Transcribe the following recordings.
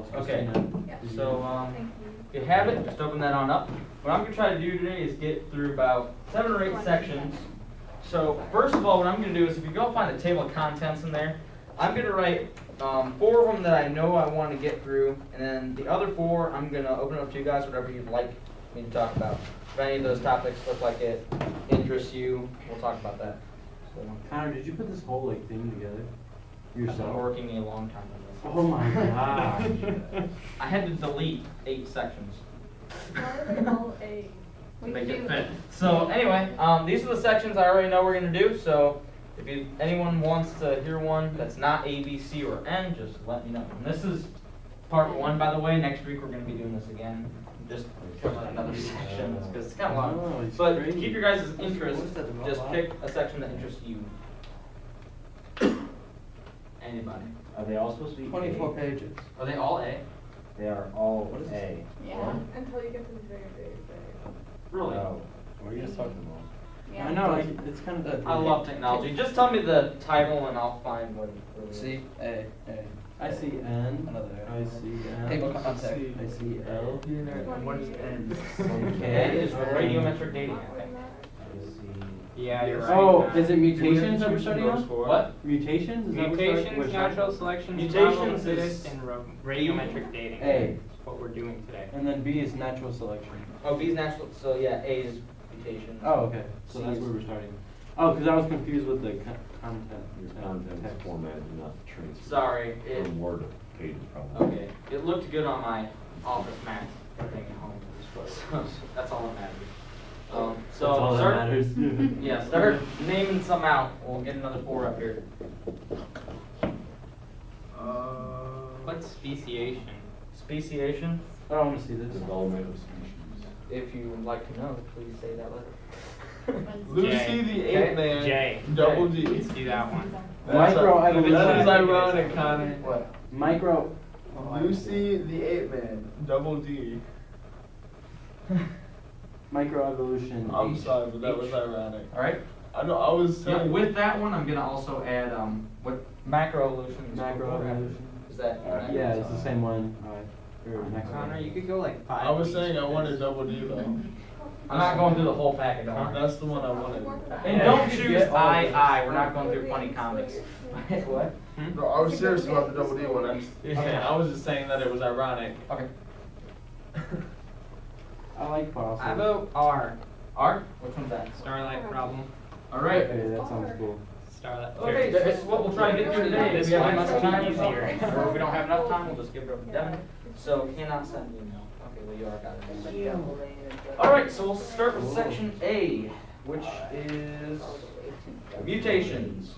yourself. Okay. Yeah. So Thank if you have it, just open that on up. What I'm gonna try to do today is get through about 7 or 8 sections. So first of all, what I'm gonna do is if you go find the table of contents in there, I'm gonna write 4 of them that I know I want to get through, and then the other 4 I'm gonna open up to you guys, whatever you'd like me to talk about. If any of those topics look like it interests you, we'll talk about that. So, Connor, did you put this whole like thing together I've been yourself? working a long time on Oh my gosh. this. I had to delete 8 sections you. Why are they all A? to make it fit. So anyway, these are the sections I already know we're gonna do. So if anyone wants to hear one that's not A, B, C, or N, just let me know. And this is part 1, by the way. Next week we're gonna be doing this again. Just cover another section because it's kind of long. Oh, it's But to crazy. keep your guys' interest, just pick a section that interests you. Anybody? Are they all supposed to be 24 A? pages. Are they all A? They are all A. Yeah. Until you get to the very, very, very. Really? No. We're just talking about. Yeah. I know, it's kind of. I love technology. Just tell me the title and I'll find what it really is. C, A, A. I see N. Another A. I see N. Table contact. I see L. What is N? A is radiometric dating, I think. I see. Yeah, you're right. Oh, is it mutations that we're studying on? What? Mutations? Is that what we're Mutations, natural selection, Mutations survival, is- and radiometric dating. A. That's what we're doing today. And then B is natural selection. Oh, B is natural, so yeah, A is mutation. Oh, okay. So C that's is- where we're starting. Oh, because I was confused with the content. Your content is formatted not transferred. Sorry, it, From Word to pages probably. okay. It looked good on my Office Mac thing at home. So that's all that matters. So That's all that start, matters. yeah, start naming some out. We'll get another 4 up here. What's speciation? Speciation. Oh, I want to see this. Development of species. If you would like to know, please say that letter. Lucy J. the Okay. Ape Man, J. double Let's D. do that one. Microevolution. That is ironic, Connor. What? Micro. Lucy the Ape Man, double D. Microevolution. I'm H. sorry, but that was H. ironic. All right. I know. I was Yeah, saying. with that one, I'm gonna also add what macroevolution. Macroevolution. Is that? Yeah, it's the same one. Or next Connor, one. you could go like 5. I was weeks saying I with wanted this. double D though. I'm not going through the whole packet. Don't worry. That's the one I wanted. And Yeah, don't you could choose get all of this. I. We're not going through funny comics. What? No, I was serious about the double D one. I was just saying that it was ironic. Okay. I like fossils. I vote R. R? Which one's that? Starlight problem. All right. Okay, that sounds cool. Starlight. Okay, this is what we'll try to get through today. If This we have one's enough time, easier. or if we don't have enough time, we'll just give it over to Devin. So cannot send email. Okay, well you already got it. All right, so we'll start with section A, which is mutations.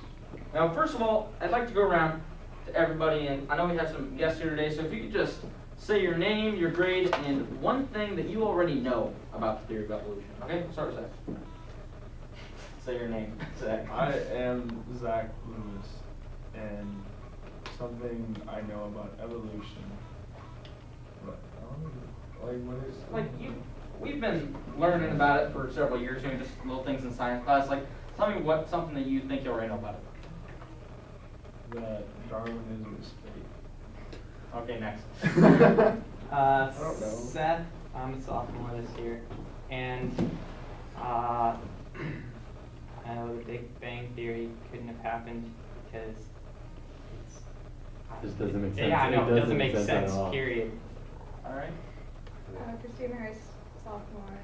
Now, first of all, I'd like to go around to everybody, and I know we have some guests here today, so if you could just say your name, your grade, and one thing that you already know about the theory of evolution. Okay, we'll start with Zach. Say your name, Zach. I am Zach Loomis, and something I know about evolution. What? Like what is? Like we've been learning about it for several years, doing just little things in science class. Like, tell me something that you think you already know about it. That Darwinism is fake. Okay, next. I don't know. Seth, I'm a sophomore this year, and I know the Big Bang Theory couldn't have happened because it's. This doesn't make sense. Yeah, I know, it doesn't make at sense, all. period. All right. Christina Harris, sophomore.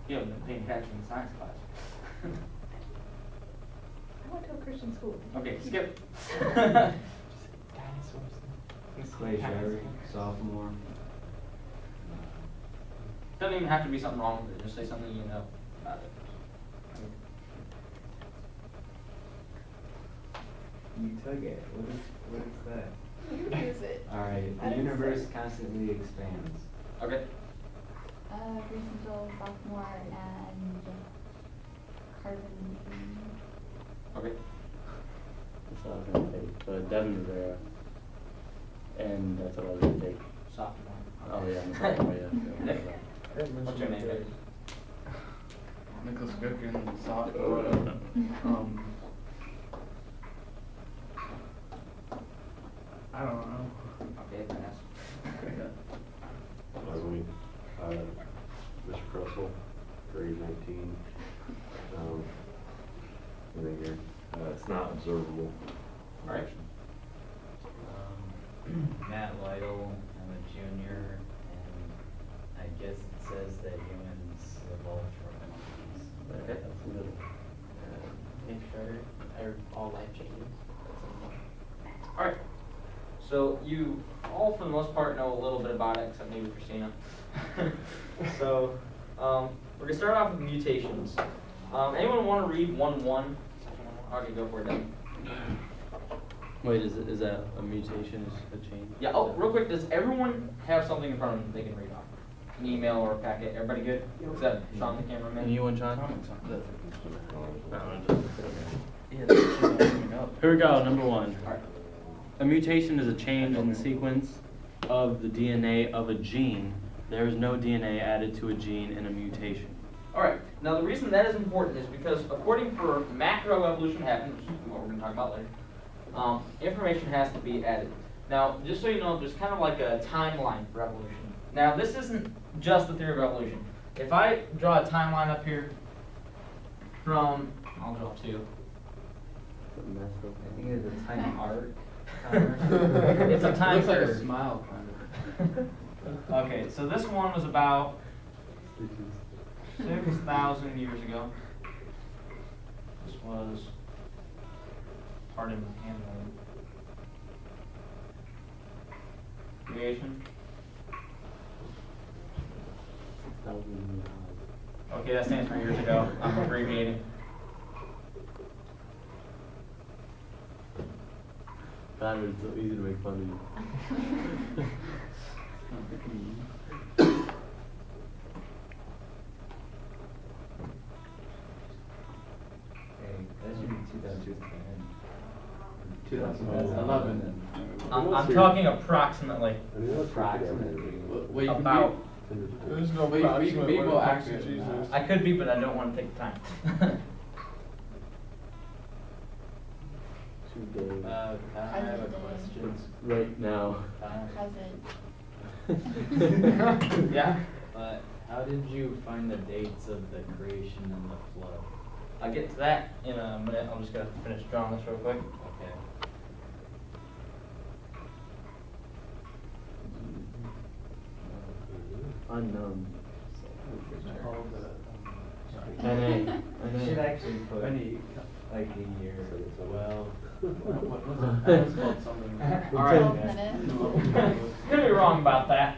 You haven't been paying attention in science class. I went to a Christian school. Okay, skip. Dinosaurs. Clay Sherry, sophomore. Doesn't even have to be something wrong with it. Just say something you know about it. You took it. What is that? You use it. Alright, I the didn't universe say. constantly expands. Okay. Greenville, sophomore, and carbon. Okay. That's what I was gonna take, but Devin was there. And that's what I was gonna take. Sophomore. Oh yeah, I'm sorry, Nick? yeah. What's your name, Nick? Nicholas Goodkin, sophomore. Russell, grade 19. And then here, it's not observable. Alright. Matt Lytle, I'm a junior, and I guess it says that humans evolved from monkeys. Okay, that's a little. Make sure they're all life changes. Alright. So you all, for the most part, know a little bit about it, except maybe Christina. So we're gonna start off with mutations. Anyone want to read 1-1? Okay, go for it then. Wait, is that a mutation? Is a change? Yeah. Oh, real quick, does everyone have something in front of them they can read off? An email or a packet? Everybody good? Except Sean, the cameraman. And you and John? Yeah. Here we go, number 1. Alright. A mutation is a change in the sequence of the DNA of a gene. There is no DNA added to a gene in a mutation. Alright, now the reason that is important is because according for macroevolution happens, which is what we're going to talk about later, information has to be added. Now, just so you know, there's kind of like a timeline for evolution. Now, this isn't just the theory of evolution. If I draw a timeline up here from, I'll draw 2. I think it's a time arc. It's a time Looks like a curve. smile, kind of. Okay, so this one was about 6,000 years ago. This was, pardon my handwriting. Creation. 6,000. Okay, that stands for years ago. I'm abbreviating. God, it's so easy to make fun of you. Hey, that should be 2010. 2011. I'm talking approximately. Approximately. Well, you can About. There's no Well, you approximate can be when it more comes to accurate than Jesus. I could be, but I don't want to take the time. 2 days. I have a question. It's right now. Present. Yeah? How did you find the dates of the creation and the flood? I'll get to that in a minute. I'm just going to finish drawing this real quick. Okay. Unknown. You should actually put like a year. Well, That was called something. Alright. 12 minutes. Could be wrong about that.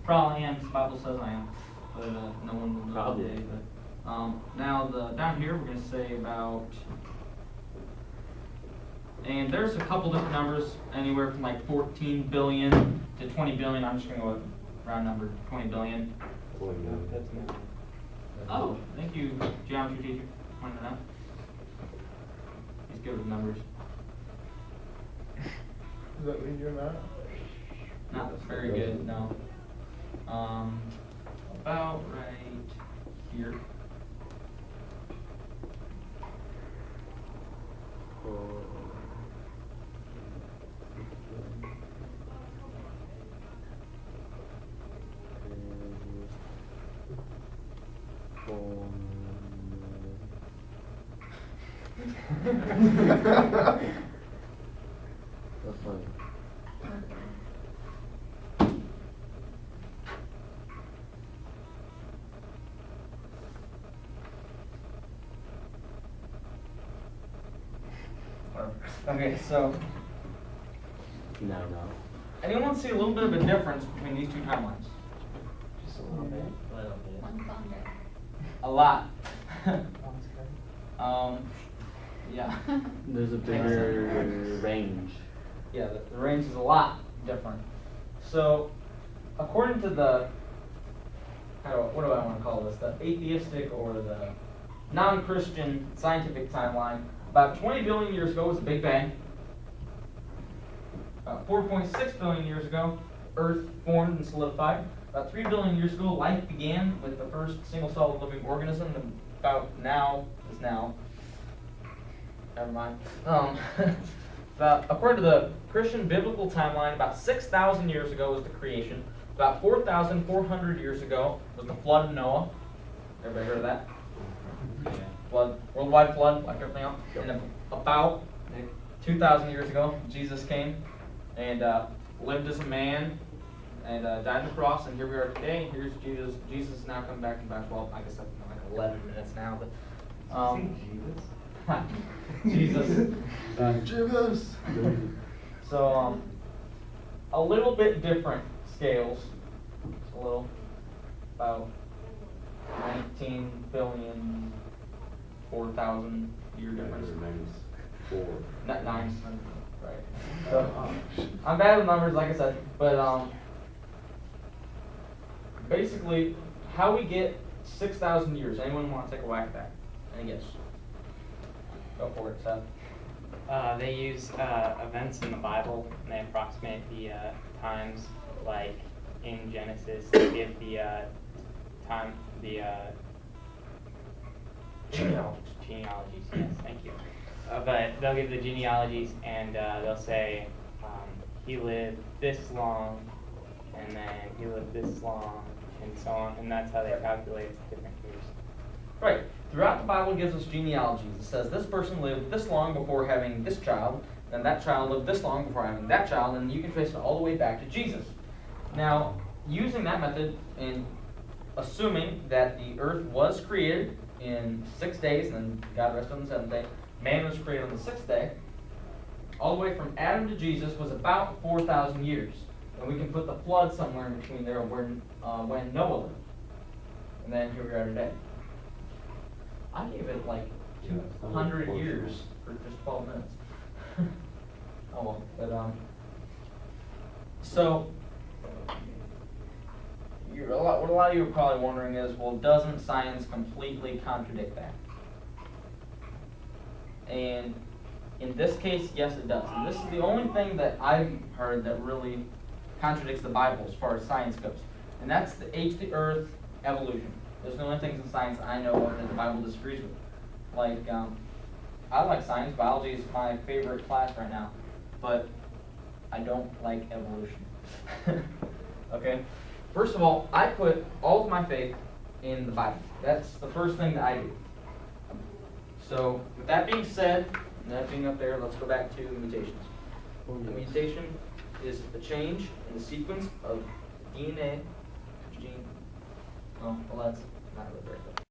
Probably am, 'cause the Bible says I am. But no one will know Probably. today. But, now, down here, we're going to say about... And there's a couple different numbers, anywhere from like 14 billion to 20 billion. I'm just going to go with round number 20 billion. Oh, thank you, geometry teacher. Pointing it out. He's good with numbers. Does that mean you're not? Not very good, no. About right here. That's fine. Okay, so No. anyone see a little bit of a difference between these two timelines? Just a little bit. One's longer. A lot. One's Yeah. There's a bigger range. Yeah, the range is a lot different. So, according to the, what do I want to call this? The atheistic or the non-Christian scientific timeline, about 20 billion years ago was the Big Bang. 4.6 billion years ago, Earth formed and solidified. About 3 billion years ago, life began with the first single-celled living organism. And about now is now. Never mind. According to the Christian biblical timeline, about 6,000 years ago was the creation. About 4,400 years ago was the flood of Noah. Everybody heard of that? Flood, worldwide flood, like everything else. And about 2,000 years ago, Jesus came and lived as a man and died on the cross. And here we are today. Here's Jesus. Jesus is now coming back in about, well, I guess that's like 11 minutes now. But Jesus. Jesus. So a little bit different scales. It's a little about 19 billion. 4,000 year difference. Not 9, right? So, I'm bad with numbers, like I said, but basically, how we get 6,000 years. Anyone want to take a whack at that? Any guess? Go for it, Seth. They use events in the Bible, and they approximate the times, like in Genesis, they give the time, the genealogies, yes, thank you. But they'll give the genealogies, and they'll say he lived this long, and then he lived this long, and so on, and that's how they calculate different years. Right. Throughout the Bible, it gives us genealogies. It says this person lived this long before having this child, and that child lived this long before having that child, and you can trace it all the way back to Jesus. Now, using that method and assuming that the earth was created in 6 days, and then God rested on the seventh day, man was created on the sixth day, all the way from Adam to Jesus was about 4,000 years. And we can put the flood somewhere in between there when Noah lived. And then here we are today. I gave it like 200 years for just 12 minutes. Oh well, but so what a lot of you are probably wondering is, well, doesn't science completely contradict that? And in this case, yes, it does. And this is the only thing that I've heard that really contradicts the Bible as far as science goes. And that's the age of the earth, evolution. Those are the only things in science I know of that the Bible disagrees with. Like, I like science. Biology is my favorite class right now. But I don't like evolution. Okay? First of all, I put all of my faith in the Bible. That's the first thing that I do. So, with that being said, and that being up there, let's go back to the mutations. The mutation is a change in the sequence of DNA gene. Oh, well, that's